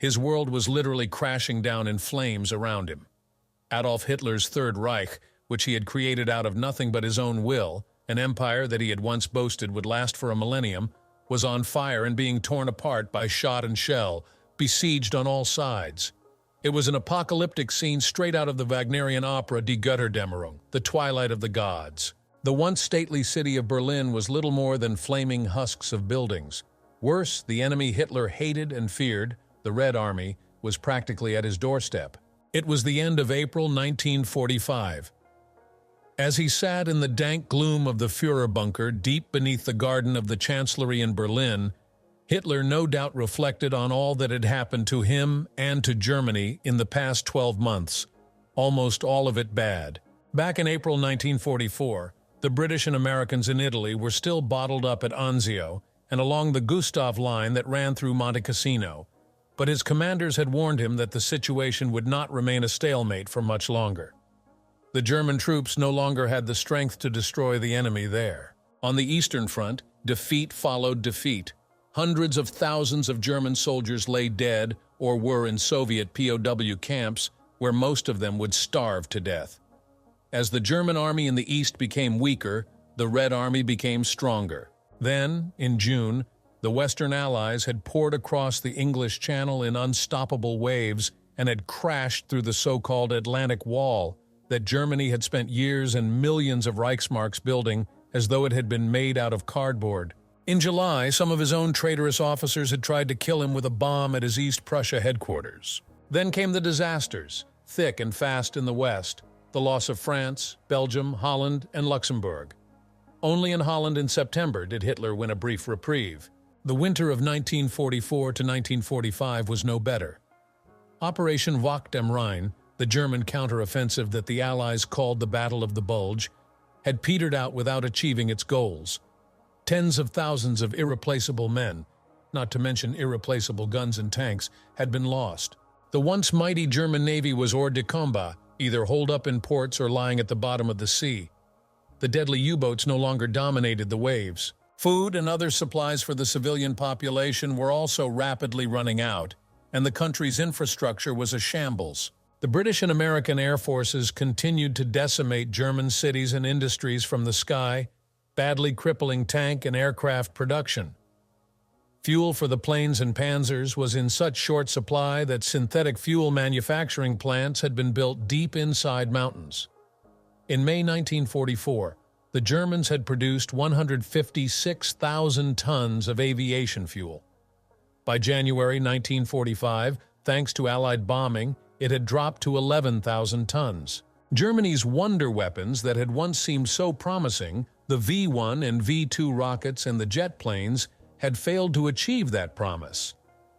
His world was literally crashing down in flames around him. Adolf Hitler's Third Reich, which he had created out of nothing but his own will, an empire that he had once boasted would last for a millennium, was on fire and being torn apart by shot and shell, besieged on all sides. It was an apocalyptic scene straight out of the Wagnerian opera Die Götterdämmerung, the Twilight of the Gods. The once stately city of Berlin was little more than flaming husks of buildings. Worse, the enemy Hitler hated and feared, the Red Army, was practically at his doorstep. It was the end of April 1945. As he sat in the dank gloom of the Führerbunker deep beneath the garden of the Chancellery in Berlin, Hitler no doubt reflected on all that had happened to him and to Germany in the past 12 months, almost all of it bad. Back in April 1944, the British and Americans in Italy were still bottled up at Anzio and along the Gustav line that ran through Monte Cassino, but his commanders had warned him that the situation would not remain a stalemate for much longer. The German troops no longer had the strength to destroy the enemy there. On the Eastern Front, defeat followed defeat. Hundreds of thousands of German soldiers lay dead or were in Soviet POW camps, where most of them would starve to death. As the German army in the East became weaker, the Red Army became stronger. Then, in June, the Western Allies had poured across the English Channel in unstoppable waves and had crashed through the so-called Atlantic Wall that Germany had spent years and millions of Reichsmarks building as though it had been made out of cardboard. In July, some of his own traitorous officers had tried to kill him with a bomb at his East Prussia headquarters. Then came the disasters, thick and fast in the West, the loss of France, Belgium, Holland, and Luxembourg. Only in Holland in September did Hitler win a brief reprieve. The winter of 1944 to 1945 was no better. Operation Wacht am Rhein, the German counter-offensive that the Allies called the Battle of the Bulge, had petered out without achieving its goals. Tens of thousands of irreplaceable men, not to mention irreplaceable guns and tanks, had been lost. The once mighty German Navy was hors de combat, either holed up in ports or lying at the bottom of the sea. The deadly U-boats no longer dominated the waves. Food and other supplies for the civilian population were also rapidly running out, and the country's infrastructure was a shambles. The British and American air forces continued to decimate German cities and industries from the sky, badly crippling tank and aircraft production. Fuel for the planes and panzers was in such short supply that synthetic fuel manufacturing plants had been built deep inside mountains. In May 1944, the Germans had produced 156,000 tons of aviation fuel. By January 1945, thanks to Allied bombing, it had dropped to 11,000 tons. Germany's wonder weapons that had once seemed so promising, the V1 and V2 rockets and the jet planes, had failed to achieve that promise,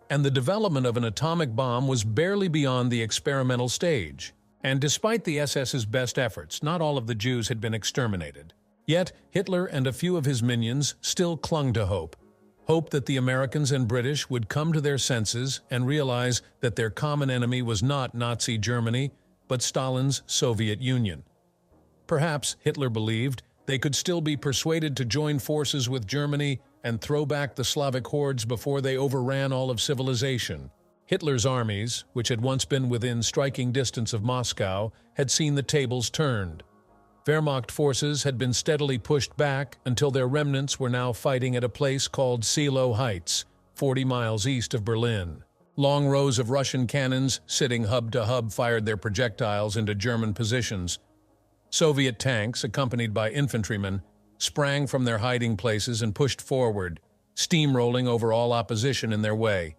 and the development of an atomic bomb was barely beyond the experimental stage. And despite the SS's best efforts, not all of the Jews had been exterminated. Yet, Hitler and a few of his minions still clung to hope. Hope that the Americans and British would come to their senses and realize that their common enemy was not Nazi Germany, but Stalin's Soviet Union. Perhaps, Hitler believed, they could still be persuaded to join forces with Germany and throw back the Slavic hordes before they overran all of civilization. Hitler's armies, which had once been within striking distance of Moscow, had seen the tables turned. Wehrmacht forces had been steadily pushed back until their remnants were now fighting at a place called Seelow Heights, 40 miles east of Berlin. Long rows of Russian cannons, sitting hub to hub, fired their projectiles into German positions. Soviet tanks, accompanied by infantrymen, sprang from their hiding places and pushed forward, steamrolling over all opposition in their way.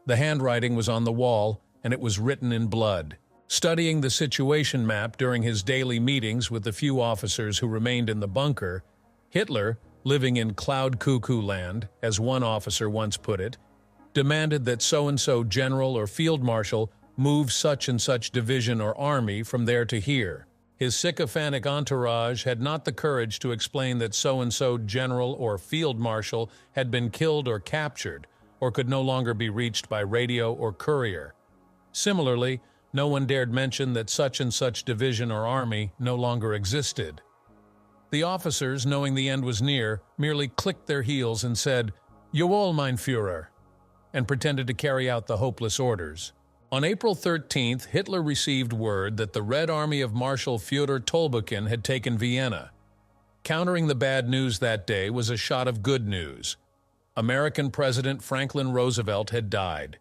The handwriting was on the wall, and it was written in blood. Studying the situation map during his daily meetings with the few officers who remained in the bunker, Hitler, living in cloud cuckoo land, as one officer once put it, demanded that so-and-so general or field marshal move such and such division or army from there to here. His sycophantic entourage had not the courage to explain that so-and-so general or field marshal had been killed or captured, or could no longer be reached by radio or courier. Similarly, no one dared mention that such and such division or army no longer existed. The officers, knowing the end was near, merely clicked their heels and said, "Jawohl, mein Führer." and pretended to carry out the hopeless orders. On April 13th, Hitler received word that the Red Army of Marshal Führer Tolbukin had taken Vienna. Countering the bad news that day was a shot of good news. American President Franklin Roosevelt had died.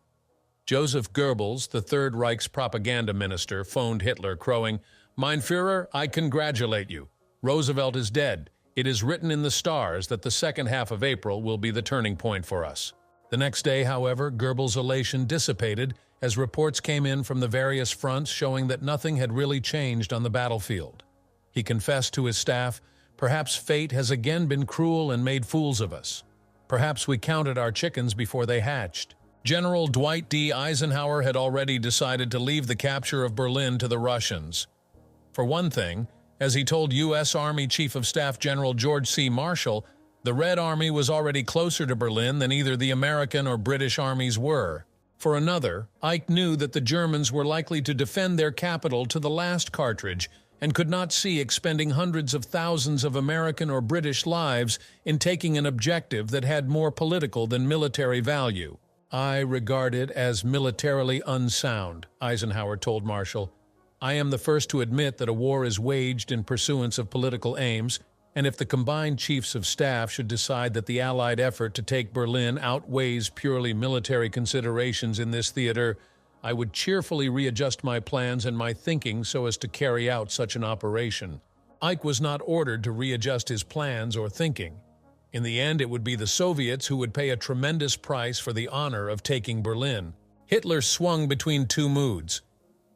Joseph Goebbels, the Third Reich's propaganda minister, phoned Hitler, crowing, "Mein Führer, I congratulate you. Roosevelt is dead. It is written in the stars that the second half of April will be the turning point for us." The next day, however, Goebbels' elation dissipated as reports came in from the various fronts showing that nothing had really changed on the battlefield. He confessed to his staff, "Perhaps fate has again been cruel and made fools of us. Perhaps we counted our chickens before they hatched." General Dwight D. Eisenhower had already decided to leave the capture of Berlin to the Russians. For one thing, as he told U.S. Army Chief of Staff General George C. Marshall, the Red Army was already closer to Berlin than either the American or British armies were. For another, Ike knew that the Germans were likely to defend their capital to the last cartridge and could not see expending hundreds of thousands of American or British lives in taking an objective that had more political than military value. "I regard it as militarily unsound," Eisenhower told Marshall. "I am the first to admit that a war is waged in pursuance of political aims, and if the combined chiefs of staff should decide that the Allied effort to take Berlin outweighs purely military considerations in this theater, I would cheerfully readjust my plans and my thinking so as to carry out such an operation." Ike was not ordered to readjust his plans or thinking. In the end, it would be the Soviets who would pay a tremendous price for the honor of taking Berlin. Hitler swung between two moods.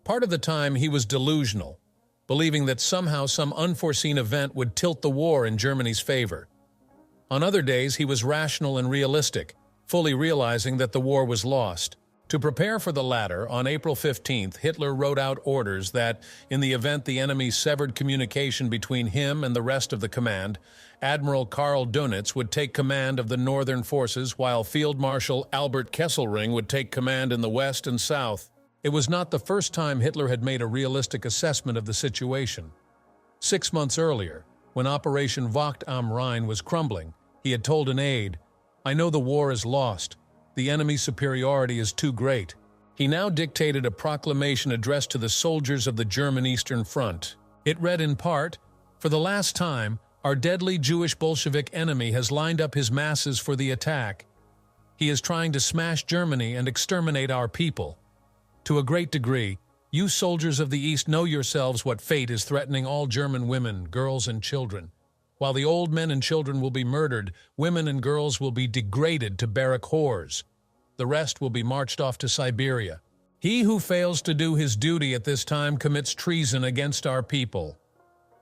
Part of the time he was delusional, believing that somehow some unforeseen event would tilt the war in Germany's favor. On other days, he was rational and realistic, fully realizing that the war was lost. To prepare for the latter, on April 15th, Hitler wrote out orders that, in the event the enemy severed communication between him and the rest of the command, Admiral Karl Dönitz would take command of the northern forces while Field Marshal Albert Kesselring would take command in the west and south. It was not the first time Hitler had made a realistic assessment of the situation. 6 months earlier, when Operation Wacht am Rhein was crumbling, he had told an aide, "I know the war is lost. The enemy's superiority is too great." He now dictated a proclamation addressed to the soldiers of the German Eastern Front. It read in part, "For the last time, our deadly Jewish Bolshevik enemy has lined up his masses for the attack. He is trying to smash Germany and exterminate our people. To a great degree, you soldiers of the East know yourselves what fate is threatening all German women, girls, and children. While the old men and children will be murdered, women and girls will be degraded to barrack whores. The rest will be marched off to Siberia. He who fails to do his duty at this time commits treason against our people.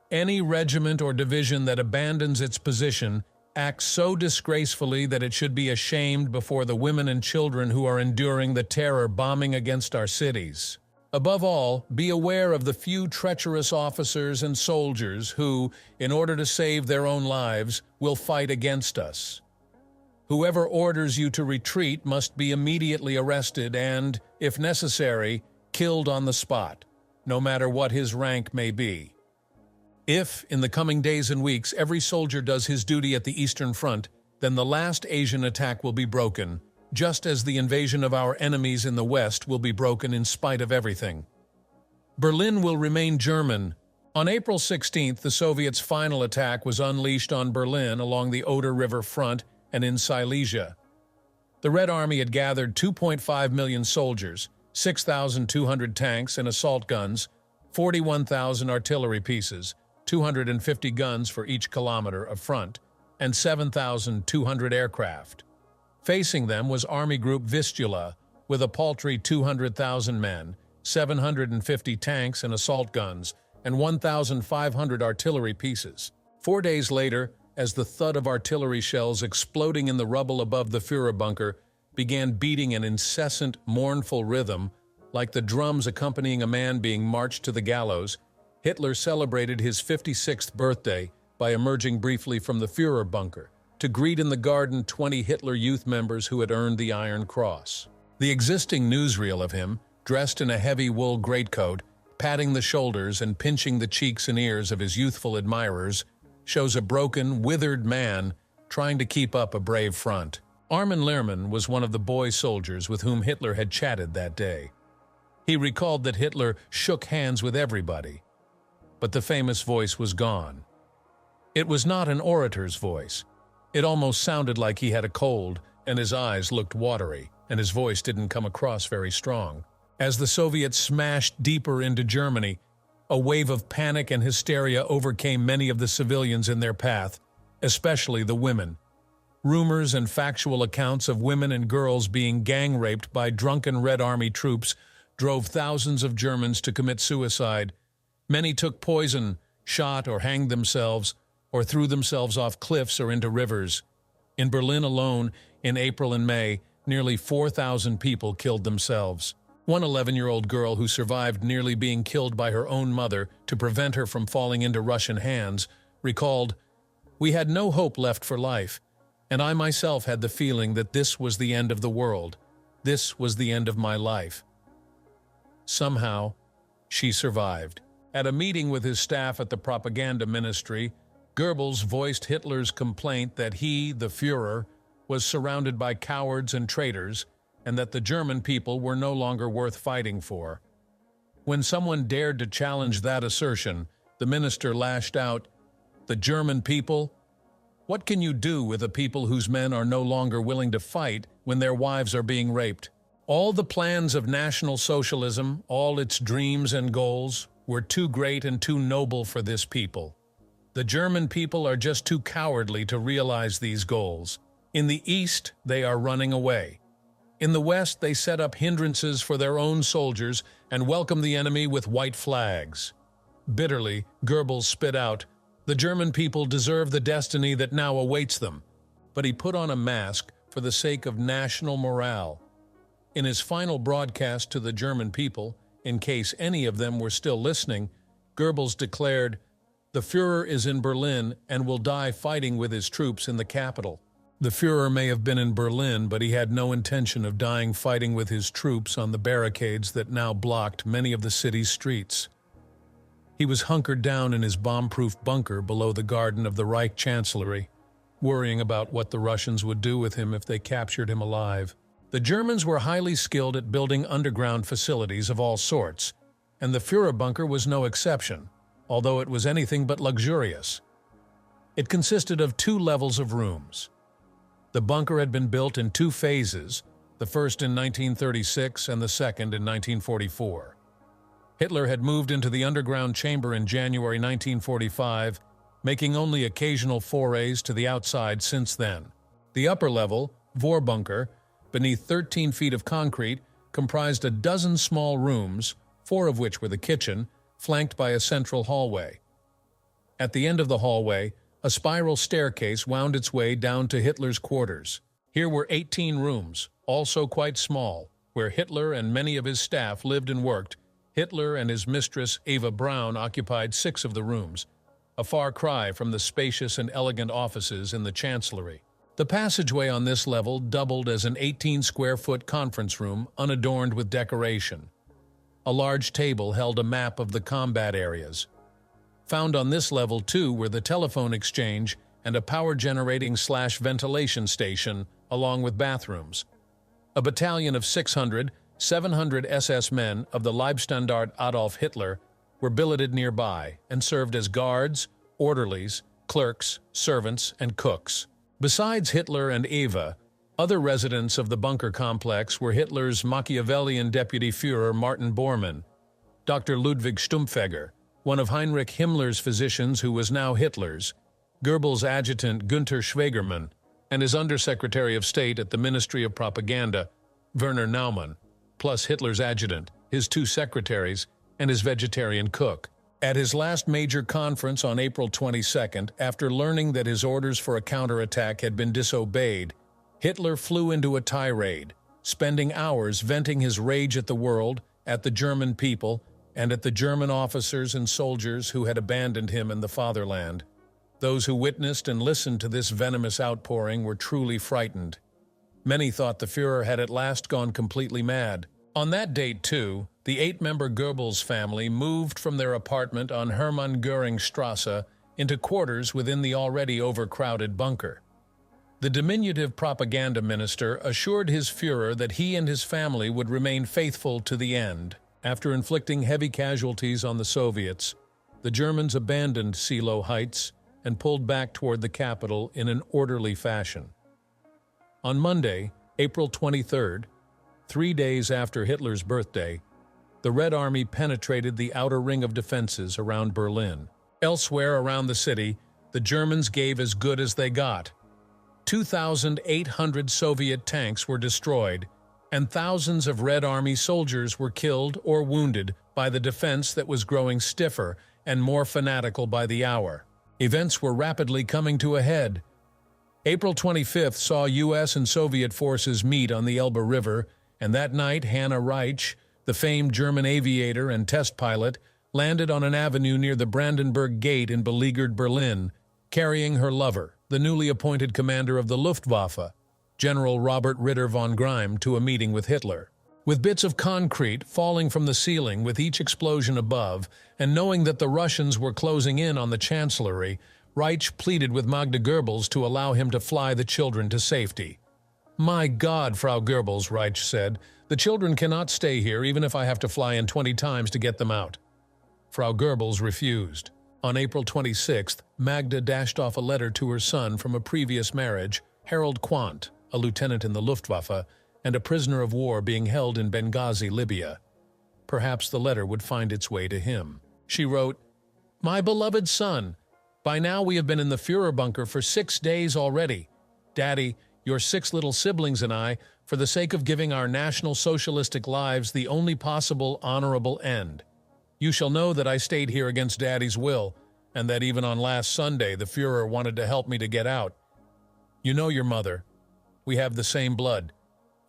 Any regiment or division that abandons its position acts so disgracefully that it should be ashamed before the women and children who are enduring the terror bombing against our cities. Above all, be aware of the few treacherous officers and soldiers who, in order to save their own lives, will fight against us. Whoever orders you to retreat must be immediately arrested and, if necessary, killed on the spot, no matter what his rank may be. If, in the coming days and weeks, every soldier does his duty at the Eastern Front, then the last Asian attack will be broken, just as the invasion of our enemies in the West will be broken in spite of everything. Berlin will remain German. On April 16th, the Soviets' final attack was unleashed on Berlin along the Oder River front and in Silesia. The Red Army had gathered 2.5 million soldiers, 6,200 tanks and assault guns, 41,000 artillery pieces, 250 guns for each kilometer of front, and 7,200 aircraft. Facing them was Army Group Vistula, with a paltry 200,000 men, 750 tanks and assault guns, and 1,500 artillery pieces. 4 days later, as the thud of artillery shells exploding in the rubble above the Führerbunker began beating an incessant, mournful rhythm, like the drums accompanying a man being marched to the gallows, Hitler celebrated his 56th birthday by emerging briefly from the Führerbunker to greet in the garden 20 Hitler Youth members who had earned the Iron Cross. The existing newsreel of him, dressed in a heavy wool greatcoat, patting the shoulders and pinching the cheeks and ears of his youthful admirers, shows a broken, withered man trying to keep up a brave front. Armin Lehrmann was one of the boy soldiers with whom Hitler had chatted that day. He recalled that Hitler shook hands with everybody, but the famous voice was gone. It was not an orator's voice. It almost sounded like he had a cold, and his eyes looked watery, and his voice didn't come across very strong. As the Soviets smashed deeper into Germany, a wave of panic and hysteria overcame many of the civilians in their path, especially the women. Rumors and factual accounts of women and girls being gang-raped by drunken Red Army troops drove thousands of Germans to commit suicide. Many took poison, shot or hanged themselves, or threw themselves off cliffs or into rivers. In Berlin alone, in April and May, nearly 4,000 people killed themselves. One 11-year-old girl who survived nearly being killed by her own mother to prevent her from falling into Russian hands recalled, "We had no hope left for life, and I myself had the feeling that this was the end of the world. This was the end of my life." Somehow, she survived. At a meeting with his staff at the propaganda ministry, Goebbels voiced Hitler's complaint that he, the Führer, was surrounded by cowards and traitors, and that the German people were no longer worth fighting for. When someone dared to challenge that assertion, the minister lashed out, "The German people? What can you do with a people whose men are no longer willing to fight when their wives are being raped?" All the plans of National Socialism, all its dreams and goals, were too great and too noble for this people. The German people are just too cowardly to realize these goals. In the East, they are running away. In the West, they set up hindrances for their own soldiers and welcome the enemy with white flags. Bitterly, Goebbels spit out, "The German people deserve the destiny that now awaits them." But he put on a mask for the sake of national morale. In his final broadcast to the German people, in case any of them were still listening, Goebbels declared, "The Führer is in Berlin and will die fighting with his troops in the capital." The Führer may have been in Berlin, but he had no intention of dying fighting with his troops on the barricades that now blocked many of the city's streets. He was hunkered down in his bomb-proof bunker below the garden of the Reich Chancellery, worrying about what the Russians would do with him if they captured him alive. The Germans were highly skilled at building underground facilities of all sorts, and the Führerbunker was no exception, although it was anything but luxurious. It consisted of 2 levels of rooms. The bunker had been built in 2 phases, the first in 1936 and the second in 1944. Hitler had moved into the underground chamber in January 1945, making only occasional forays to the outside since then. The upper level, Führerbunker, beneath 13 feet of concrete, comprised a dozen small rooms, 4 of which were the kitchen, flanked by a central hallway. At the end of the hallway, a spiral staircase wound its way down to Hitler's quarters. Here were 18 rooms, also quite small, where Hitler and many of his staff lived and worked. Hitler and his mistress, Eva Braun, occupied 6 of the rooms, a far cry from the spacious and elegant offices in the Chancellery. The passageway on this level doubled as an 18-square-foot conference room unadorned with decoration. A large table held a map of the combat areas. Found on this level, too, were the telephone exchange and a power-generating/ventilation station, along with bathrooms. A battalion of 700 SS men of the Leibstandarte Adolf Hitler were billeted nearby and served as guards, orderlies, clerks, servants, and cooks. Besides Hitler and Eva, other residents of the bunker complex were Hitler's Machiavellian deputy Führer Martin Bormann, Dr. Ludwig Stumpfegger, one of Heinrich Himmler's physicians who was now Hitler's, Goebbels' adjutant Günther Schwegermann, and his Undersecretary of State at the Ministry of Propaganda, Werner Naumann, plus Hitler's adjutant, his 2 secretaries, and his vegetarian cook. At his last major conference on April 22nd, after learning that his orders for a counterattack had been disobeyed, Hitler flew into a tirade, spending hours venting his rage at the world, at the German people, and at the German officers and soldiers who had abandoned him in the fatherland. Those who witnessed and listened to this venomous outpouring were truly frightened. Many thought the Führer had at last gone completely mad. On that date, too, the 8-member Goebbels family moved from their apartment on Hermann Göring Strasse into quarters within the already overcrowded bunker. The diminutive propaganda minister assured his Führer that he and his family would remain faithful to the end. After inflicting heavy casualties on the Soviets, the Germans abandoned Seelow Heights and pulled back toward the capital in an orderly fashion. On Monday, April 23rd, 3 days after Hitler's birthday, the Red Army penetrated the outer ring of defenses around Berlin. Elsewhere around the city, the Germans gave as good as they got. 2,800 Soviet tanks were destroyed, and thousands of Red Army soldiers were killed or wounded by the defense that was growing stiffer and more fanatical by the hour. Events were rapidly coming to a head. April 25th saw U.S. and Soviet forces meet on the Elbe River, and that night Hannah Reich, the famed German aviator and test pilot, landed on an avenue near the Brandenburg Gate in beleaguered Berlin, carrying her lover, the newly appointed commander of the Luftwaffe, General Robert Ritter von Greim, to a meeting with Hitler. With bits of concrete falling from the ceiling with each explosion above, and knowing that the Russians were closing in on the Chancellery, Reich pleaded with Magda Goebbels to allow him to fly the children to safety. "My God, Frau Goebbels," Reich said, "the children cannot stay here even if I have to fly in 20 times to get them out." Frau Goebbels refused. On April 26th, Magda dashed off a letter to her son from a previous marriage, Harold Quandt, a lieutenant in the Luftwaffe, and a prisoner of war being held in Benghazi, Libya. Perhaps the letter would find its way to him. She wrote, "My beloved son, by now we have been in the Führerbunker for 6 days already. Daddy, your 6 little siblings and I, for the sake of giving our National Socialistic lives the only possible honorable end. You shall know that I stayed here against Daddy's will, and that even on last Sunday the Führer wanted to help me to get out. You know your mother. We have the same blood.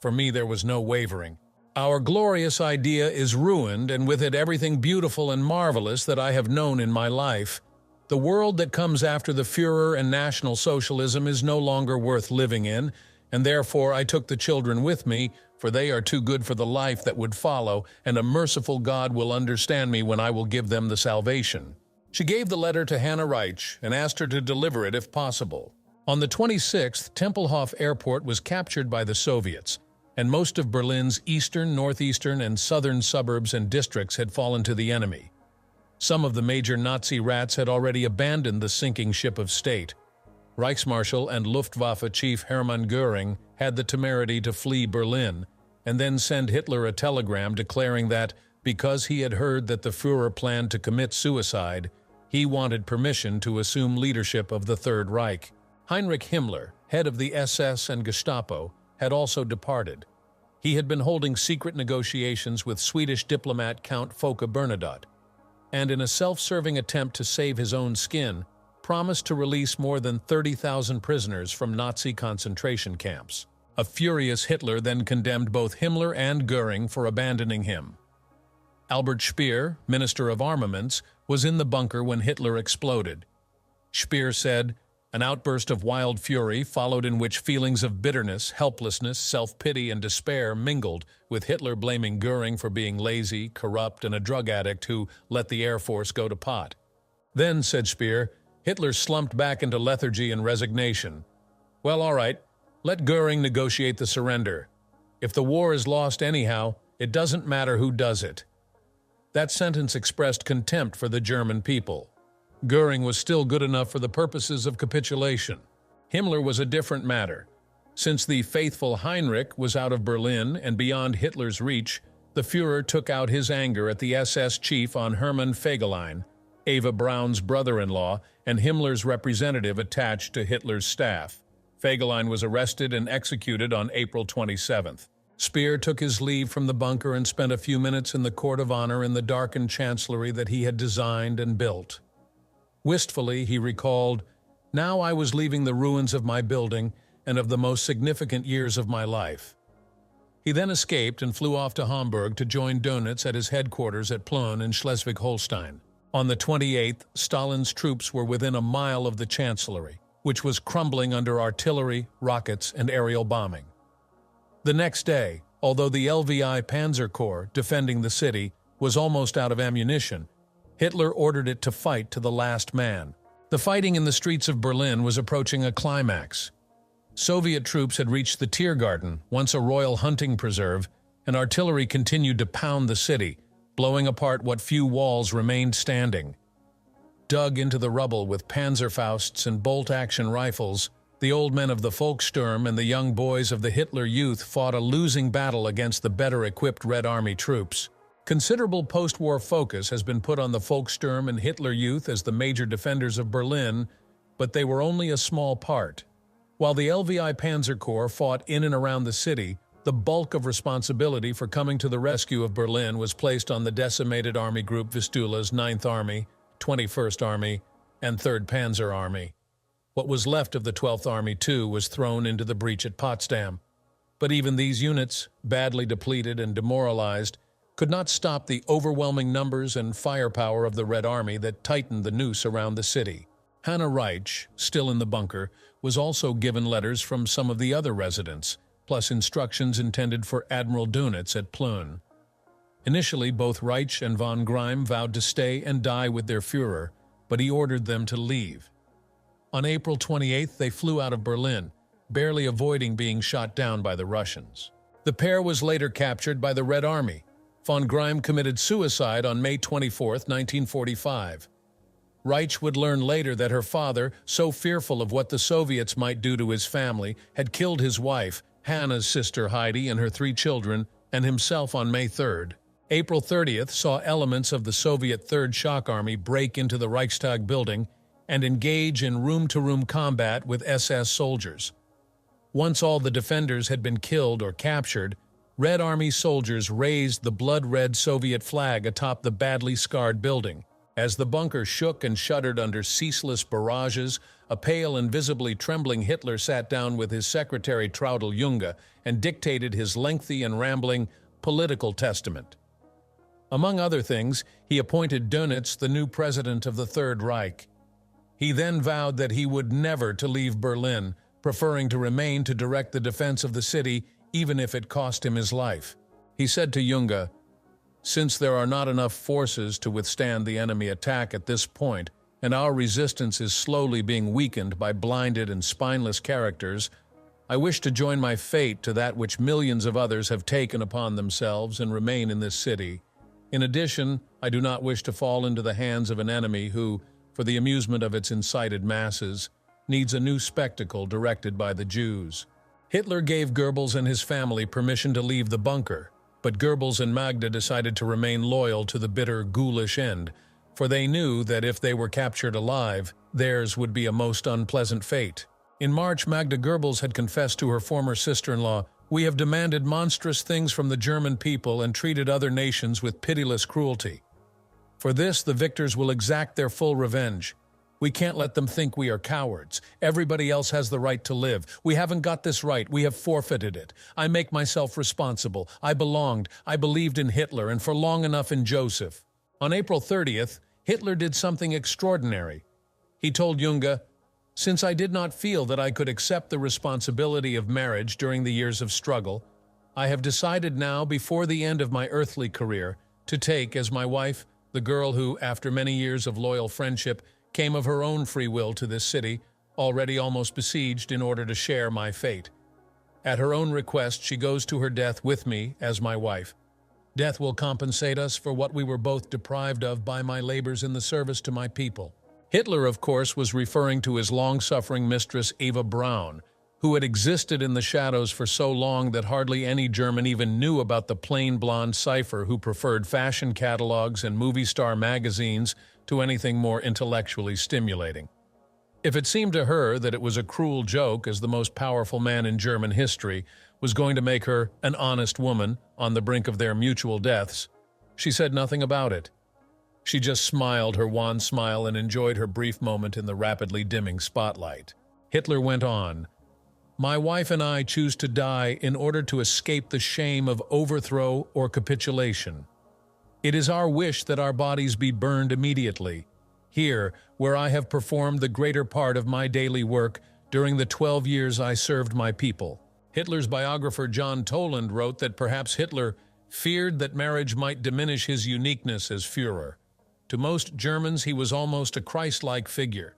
For me there was no wavering. Our glorious idea is ruined, and with it everything beautiful and marvelous that I have known in my life. The world that comes after the Führer and National Socialism is no longer worth living in, and therefore I took the children with me, for they are too good for the life that would follow, and a merciful God will understand me when I will give them the salvation." She gave the letter to Hannah Reich and asked her to deliver it if possible. On the 26th, Tempelhof Airport was captured by the Soviets, and most of Berlin's eastern, northeastern, and southern suburbs and districts had fallen to the enemy. Some of the major Nazi rats had already abandoned the sinking ship of state. Reichsmarschall and Luftwaffe Chief Hermann Göring had the temerity to flee Berlin, and then send Hitler a telegram declaring that, because he had heard that the Führer planned to commit suicide, he wanted permission to assume leadership of the Third Reich. Heinrich Himmler, head of the SS and Gestapo, had also departed. He had been holding secret negotiations with Swedish diplomat Count Folke Bernadotte, and in a self-serving attempt to save his own skin, promised to release more than 30,000 prisoners from Nazi concentration camps. A furious Hitler then condemned both Himmler and Göring for abandoning him. Albert Speer, Minister of Armaments, was in the bunker when Hitler exploded. Speer said, "An outburst of wild fury followed in which feelings of bitterness, helplessness, self-pity, and despair mingled, with Hitler blaming Göring for being lazy, corrupt, and a drug addict who let the Air Force go to pot. Then," said Speer, "Hitler slumped back into lethargy and resignation. Well, all right, let Göring negotiate the surrender. If the war is lost anyhow, it doesn't matter who does it." That sentence expressed contempt for the German people. Göring was still good enough for the purposes of capitulation. Himmler was a different matter. Since the faithful Heinrich was out of Berlin and beyond Hitler's reach, the Führer took out his anger at the SS chief on Hermann Fegelein, Eva Braun's brother-in-law, and Himmler's representative attached to Hitler's staff. Fegelein was arrested and executed on April 27th. Speer took his leave from the bunker and spent a few minutes in the court of honor in the darkened chancellery that he had designed and built. Wistfully, he recalled, "Now I was leaving the ruins of my building and of the most significant years of my life." He then escaped and flew off to Hamburg to join Dönitz at his headquarters at Plön in Schleswig-Holstein. On the 28th, Stalin's troops were within a mile of the chancellery, which was crumbling under artillery, rockets, and aerial bombing. The next day, although the LVI Panzer Corps, defending the city, was almost out of ammunition, Hitler ordered it to fight to the last man. The fighting in the streets of Berlin was approaching a climax. Soviet troops had reached the Tiergarten, once a royal hunting preserve, and artillery continued to pound the city, blowing apart what few walls remained standing. Dug into the rubble with Panzerfausts and bolt-action rifles, the old men of the Volkssturm and the young boys of the Hitler Youth fought a losing battle against the better-equipped Red Army troops. Considerable post-war focus has been put on the Volkssturm and Hitler Youth as the major defenders of Berlin, but they were only a small part. While the LVI Panzer Corps fought in and around the city, the bulk of responsibility for coming to the rescue of Berlin was placed on the decimated Army Group Vistula's 9th Army, 21st Army, and 3rd Panzer Army. What was left of the 12th Army, too, was thrown into the breach at Potsdam. But even these units, badly depleted and demoralized, could not stop the overwhelming numbers and firepower of the Red Army that tightened the noose around the city. Hannah Reich, still in the bunker, was also given letters from some of the other residents, plus instructions intended for Admiral Dönitz at Plön. Initially, both Reich and von Greim vowed to stay and die with their Führer, but he ordered them to leave. On April 28th, they flew out of Berlin, barely avoiding being shot down by the Russians. The pair was later captured by the Red Army. Von Greim committed suicide on May 24, 1945. Reich would learn later that her father, so fearful of what the Soviets might do to his family, had killed his wife, Hannah's sister Heidi, and her 3 children, and himself on May 3rd. April 30th saw elements of the Soviet Third Shock Army break into the Reichstag building and engage in room-to-room combat with SS soldiers. Once all the defenders had been killed or captured, Red Army soldiers raised the blood-red Soviet flag atop the badly scarred building. As the bunker shook and shuddered under ceaseless barrages, a pale and visibly trembling Hitler sat down with his secretary Traudl Junge and dictated his lengthy and rambling political testament. Among other things, he appointed Dönitz the new president of the Third Reich. He then vowed that he would never to leave Berlin, preferring to remain to direct the defense of the city even if it cost him his life. He said to Junge, "Since there are not enough forces to withstand the enemy attack at this point, and our resistance is slowly being weakened by blinded and spineless characters, I wish to join my fate to that which millions of others have taken upon themselves and remain in this city. In addition, I do not wish to fall into the hands of an enemy who, for the amusement of its incited masses, needs a new spectacle directed by the Jews." Hitler gave Goebbels and his family permission to leave the bunker, but Goebbels and Magda decided to remain loyal to the bitter, ghoulish end, for they knew that if they were captured alive, theirs would be a most unpleasant fate. In March, Magda Goebbels had confessed to her former sister-in-law, "We have demanded monstrous things from the German people and treated other nations with pitiless cruelty. For this, the victors will exact their full revenge. We can't let them think we are cowards. Everybody else has the right to live. We haven't got this right. We have forfeited it. I make myself responsible. I belonged. I believed in Hitler, and for long enough in Joseph." On April 30th, Hitler did something extraordinary. He told Junge, "Since I did not feel that I could accept the responsibility of marriage during the years of struggle, I have decided now, before the end of my earthly career, to take as my wife the girl who, after many years of loyal friendship, came of her own free will to this city, already almost besieged, in order to share my fate. At her own request, she goes to her death with me as my wife. Death will compensate us for what we were both deprived of by my labors in the service to my people." Hitler, of course, was referring to his long-suffering mistress Eva Braun, who had existed in the shadows for so long that hardly any German even knew about the plain blonde cipher who preferred fashion catalogs and movie star magazines to anything more intellectually stimulating. If it seemed to her that it was a cruel joke, as the most powerful man in German history was going to make her an honest woman on the brink of their mutual deaths, she said nothing about it. She just smiled her wan smile and enjoyed her brief moment in the rapidly dimming spotlight. Hitler went on, "My wife and I choose to die in order to escape the shame of overthrow or capitulation. It is our wish that our bodies be burned immediately, here, where I have performed the greater part of my daily work during the 12 years I served my people." Hitler's biographer John Toland wrote that perhaps Hitler feared that marriage might diminish his uniqueness as Führer. To most Germans, he was almost a Christ-like figure.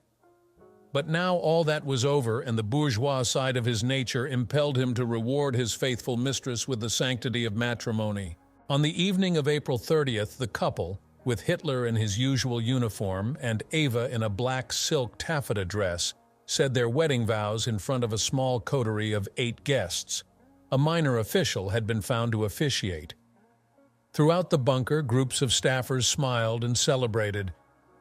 But now all that was over, and the bourgeois side of his nature impelled him to reward his faithful mistress with the sanctity of matrimony. On the evening of April 30th, the couple, with Hitler in his usual uniform and Eva in a black silk taffeta dress, said their wedding vows in front of a small coterie of 8 guests. A minor official had been found to officiate. Throughout the bunker, groups of staffers smiled and celebrated.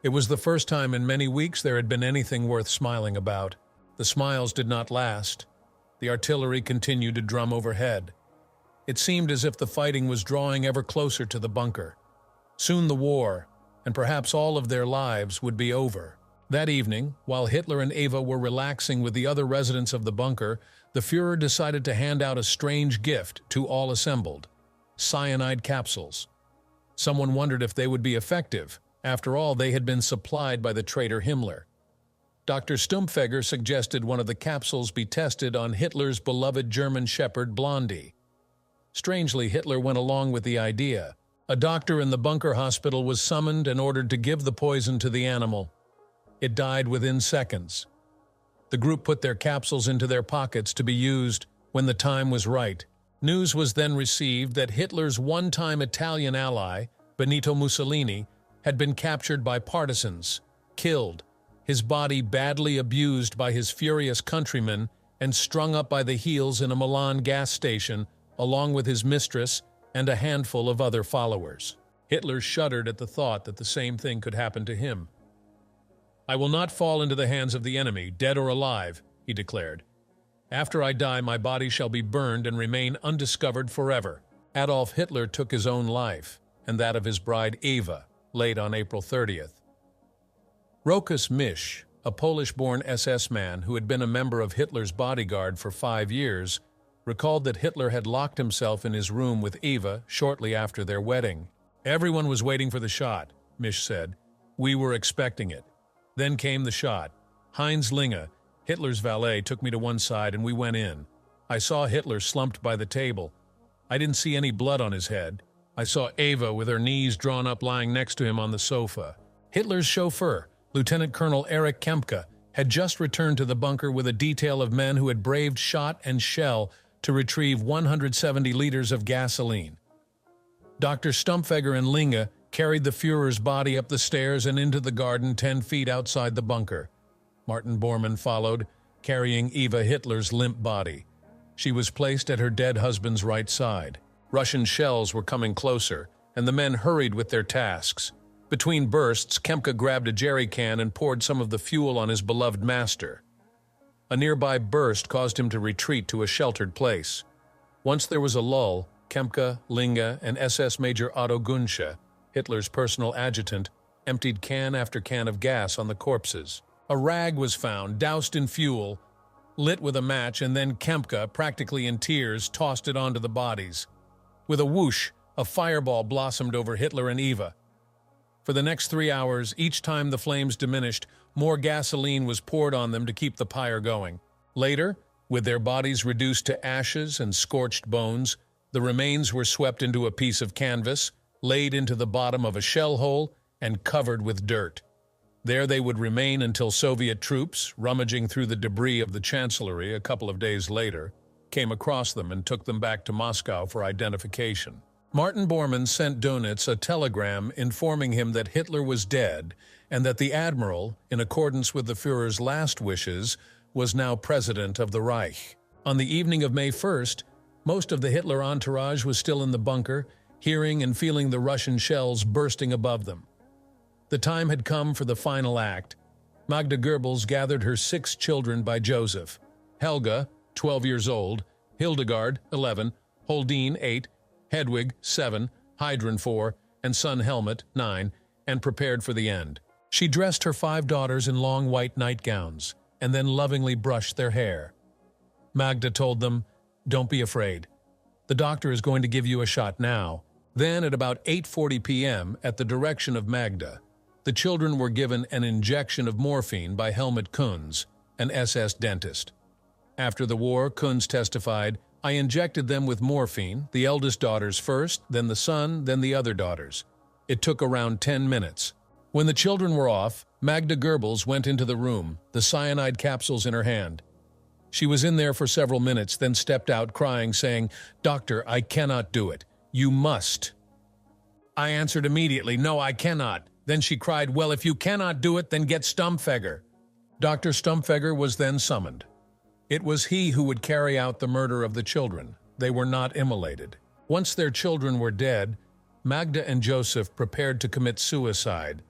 It was the first time in many weeks there had been anything worth smiling about. The smiles did not last. The artillery continued to drum overhead. It seemed as if the fighting was drawing ever closer to the bunker. Soon the war, and perhaps all of their lives, would be over. That evening, while Hitler and Eva were relaxing with the other residents of the bunker, the Führer decided to hand out a strange gift to all assembled: cyanide capsules. Someone wondered if they would be effective. After all, they had been supplied by the traitor Himmler. Dr. Stumpfegger suggested one of the capsules be tested on Hitler's beloved German shepherd Blondie. Strangely, Hitler went along with the idea. A doctor in the bunker hospital was summoned and ordered to give the poison to the animal. It died within seconds. The group put their capsules into their pockets to be used when the time was right. News was then received that Hitler's one-time Italian ally, Benito Mussolini, had been captured by partisans, killed, his body badly abused by his furious countrymen, and strung up by the heels in a Milan gas station, along with his mistress and a handful of other followers. Hitler shuddered at the thought that the same thing could happen to him. "I will not fall into the hands of the enemy, dead or alive," he declared. "After I die, my body shall be burned and remain undiscovered forever." Adolf Hitler took his own life, and that of his bride Eva, late on April 30th. Rokas Misch, a Polish-born SS man who had been a member of Hitler's bodyguard for 5 years, recalled that Hitler had locked himself in his room with Eva shortly after their wedding. "Everyone was waiting for the shot," Misch said. "We were expecting it. Then came the shot. Heinz Linge, Hitler's valet, took me to one side and we went in. I saw Hitler slumped by the table. I didn't see any blood on his head. I saw Eva with her knees drawn up lying next to him on the sofa." Hitler's chauffeur, Lieutenant Colonel Erich Kempke, had just returned to the bunker with a detail of men who had braved shot and shell to retrieve 170 liters of gasoline. Dr. Stumpfegger and Linge carried the Führer's body up the stairs and into the garden 10 feet outside the bunker. Martin Bormann followed, carrying Eva Hitler's limp body. She was placed at her dead husband's right side. Russian shells were coming closer, and the men hurried with their tasks. Between bursts, Kempke grabbed a jerry can and poured some of the fuel on his beloved master. A nearby burst caused him to retreat to a sheltered place. Once there was a lull, Kempke, Linge, and SS Major Otto Gunsche, Hitler's personal adjutant, emptied can after can of gas on the corpses. A rag was found, doused in fuel, lit with a match, and then Kempke, practically in tears, tossed it onto the bodies. With a whoosh, a fireball blossomed over Hitler and Eva. For the next 3 hours, each time the flames diminished, more gasoline was poured on them to keep the pyre going. Later, with their bodies reduced to ashes and scorched bones, the remains were swept into a piece of canvas, laid into the bottom of a shell hole, and covered with dirt. There they would remain until Soviet troops, rummaging through the debris of the Chancellery a couple of days later, came across them and took them back to Moscow for identification. Martin Bormann sent Dönitz a telegram informing him that Hitler was dead and that the Admiral, in accordance with the Führer's last wishes, was now President of the Reich. On the evening of May 1st, most of the Hitler entourage was still in the bunker, hearing and feeling the Russian shells bursting above them. The time had come for the final act. Magda Goebbels gathered her 6 children by Joseph: Helga, 12 years old, Hildegard, 11, Holdine, 8, Hedwig, 7, Heidrun, 4, and son Helmut, 9, and prepared for the end. She dressed her 5 daughters in long white nightgowns, and then lovingly brushed their hair. Magda told them, "Don't be afraid. The doctor is going to give you a shot now." Then, at about 8:40 p.m., at the direction of Magda, the children were given an injection of morphine by Helmut Kunz, an SS dentist. After the war, Kunz testified, "I injected them with morphine, the eldest daughters first, then the son, then the other daughters. It took around 10 minutes. When the children were off, Magda Goebbels went into the room, the cyanide capsules in her hand. She was in there for several minutes, then stepped out crying, saying, "Doctor, I cannot do it. You must." I answered immediately, "No, I cannot." Then she cried, "Well, if you cannot do it, then get Stumpfegger." Dr. Stumpfegger was then summoned. It was he who would carry out the murder of the children. They were not immolated. Once their children were dead, Magda and Joseph prepared to commit suicide.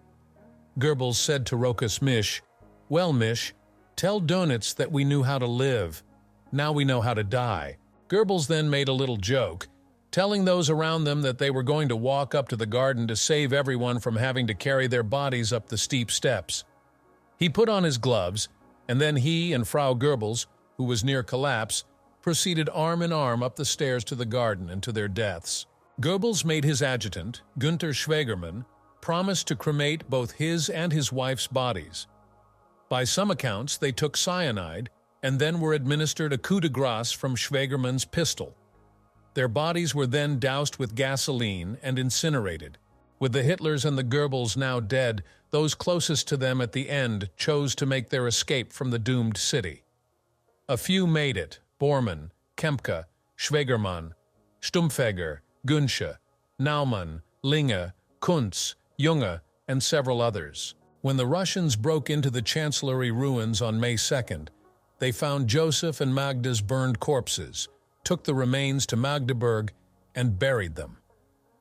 Goebbels said to Rokas Misch, "Well, Misch, tell Dönitz that we knew how to live. Now we know how to die." Goebbels then made a little joke, telling those around them that they were going to walk up to the garden to save everyone from having to carry their bodies up the steep steps. He put on his gloves, and then he and Frau Goebbels, who was near collapse, proceeded arm in arm up the stairs to the garden and to their deaths. Goebbels made his adjutant, Günther Schwegermann, promise to cremate both his and his wife's bodies. By some accounts, they took cyanide and then were administered a coup de grace from Schwegermann's pistol. Their bodies were then doused with gasoline and incinerated. With the Hitlers and the Goebbels now dead, those closest to them at the end chose to make their escape from the doomed city. A few made it: Bormann, Kempka, Schwegermann, Stumpfegger, Günsche, Naumann, Linge, Kuntz, Junge, and several others. When the Russians broke into the Chancellery ruins on May 2nd, they found Joseph and Magda's burned corpses, took the remains to Magdeburg, and buried them.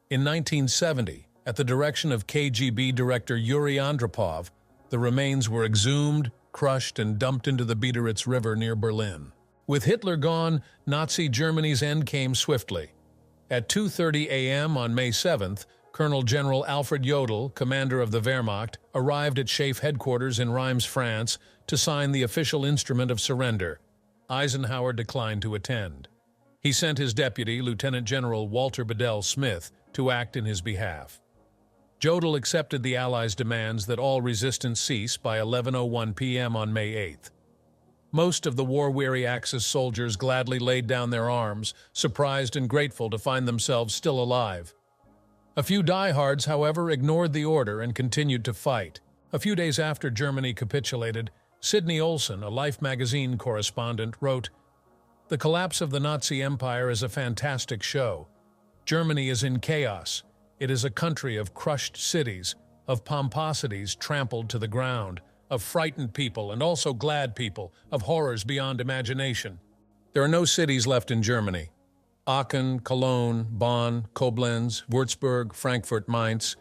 In 1970, at the direction of KGB Director Yuri Andropov, the remains were exhumed, crushed, and dumped into the Biederitz River near Berlin. With Hitler gone, Nazi Germany's end came swiftly. At 2:30 a.m. on May 7th, Colonel General Alfred Jodl, commander of the Wehrmacht, arrived at SHAEF headquarters in Reims, France, to sign the official instrument of surrender. Eisenhower declined to attend. He sent his deputy, Lieutenant General Walter Bedell Smith, to act in his behalf. Jodl accepted the Allies' demands that all resistance cease by 11:01 p.m. on May 8th. Most of the war-weary Axis soldiers gladly laid down their arms, surprised and grateful to find themselves still alive. A few diehards, however, ignored the order and continued to fight. A few days after Germany capitulated, Sidney Olsen, a Life magazine correspondent, wrote, "The collapse of the Nazi Empire is a fantastic show. Germany is in chaos. It is a country of crushed cities, of pomposities trampled to the ground, of frightened people and also glad people, of horrors beyond imagination. There are no cities left in Germany. Aachen, Cologne, Bonn, Koblenz, Würzburg, Frankfurt, Mainz,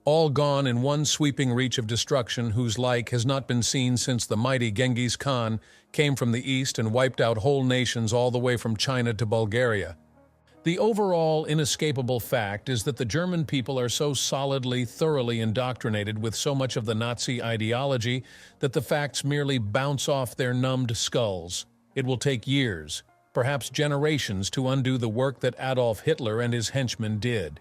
all gone in one sweeping reach of destruction whose like has not been seen since the mighty Genghis Khan came from the east and wiped out whole nations all the way from China to Bulgaria. The overall inescapable fact is that the German people are so solidly, thoroughly indoctrinated with so much of the Nazi ideology that the facts merely bounce off their numbed skulls. It will take years, perhaps generations, to undo the work that Adolf Hitler and his henchmen did.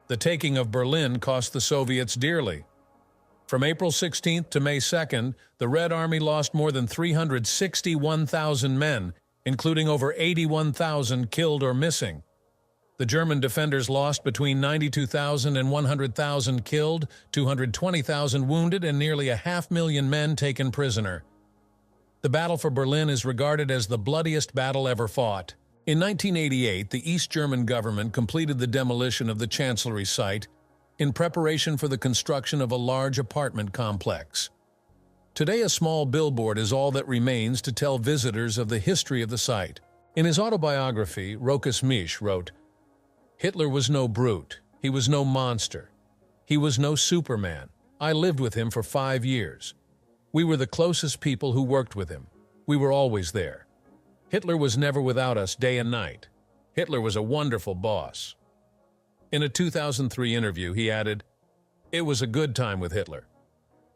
The taking of Berlin cost the Soviets dearly. From April 16th to May 2nd, the Red Army lost more than 361,000 men, including over 81,000 killed or missing. The German defenders lost between 92,000 and 100,000 killed, 220,000 wounded, and nearly 500,000 men taken prisoner. The Battle for Berlin is regarded as the bloodiest battle ever fought. In 1988, the East German government completed the demolition of the Chancellery site in preparation for the construction of a large apartment complex. Today, a small billboard is all that remains to tell visitors of the history of the site. In his autobiography, Rokas Misch wrote, "Hitler was no brute. He was no monster. He was no Superman. I lived with him for 5 years. We were the closest people who worked with him. We were always there. Hitler was never without us day and night. Hitler was a wonderful boss." In a 2003 interview, he added, "It was a good time with Hitler.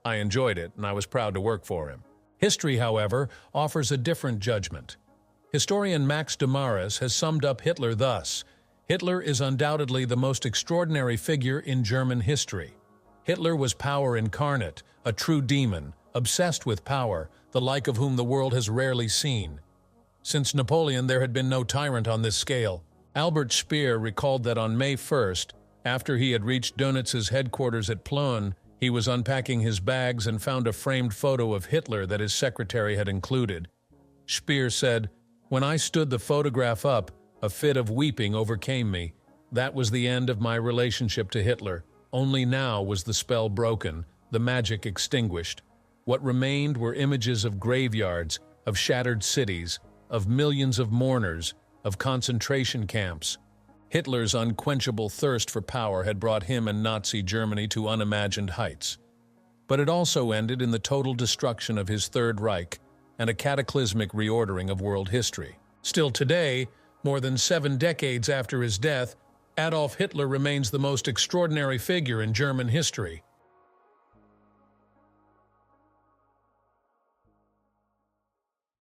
I enjoyed it, and I was proud to work for him." History, however, offers a different judgment. Historian Max Damaris has summed up Hitler thus: Hitler is undoubtedly the most extraordinary figure in German history. Hitler was power incarnate, a true demon, obsessed with power, the like of whom the world has rarely seen. Since Napoleon, there had been no tyrant on this scale. Albert Speer recalled that on May 1st, after he had reached Dönitz's headquarters at Plön, He was unpacking his bags and found a framed photo of Hitler that his secretary had included. Speer said, "When I stood the photograph up, a fit of weeping overcame me. That was the end of my relationship to Hitler. Only now was the spell broken, the magic extinguished. What remained were images of graveyards, of shattered cities, of millions of mourners, of concentration camps." Hitler's unquenchable thirst for power had brought him and Nazi Germany to unimagined heights. But it also ended in the total destruction of his Third Reich and a cataclysmic reordering of world history. Still today, more than 7 decades after his death, Adolf Hitler remains the most extraordinary figure in German history.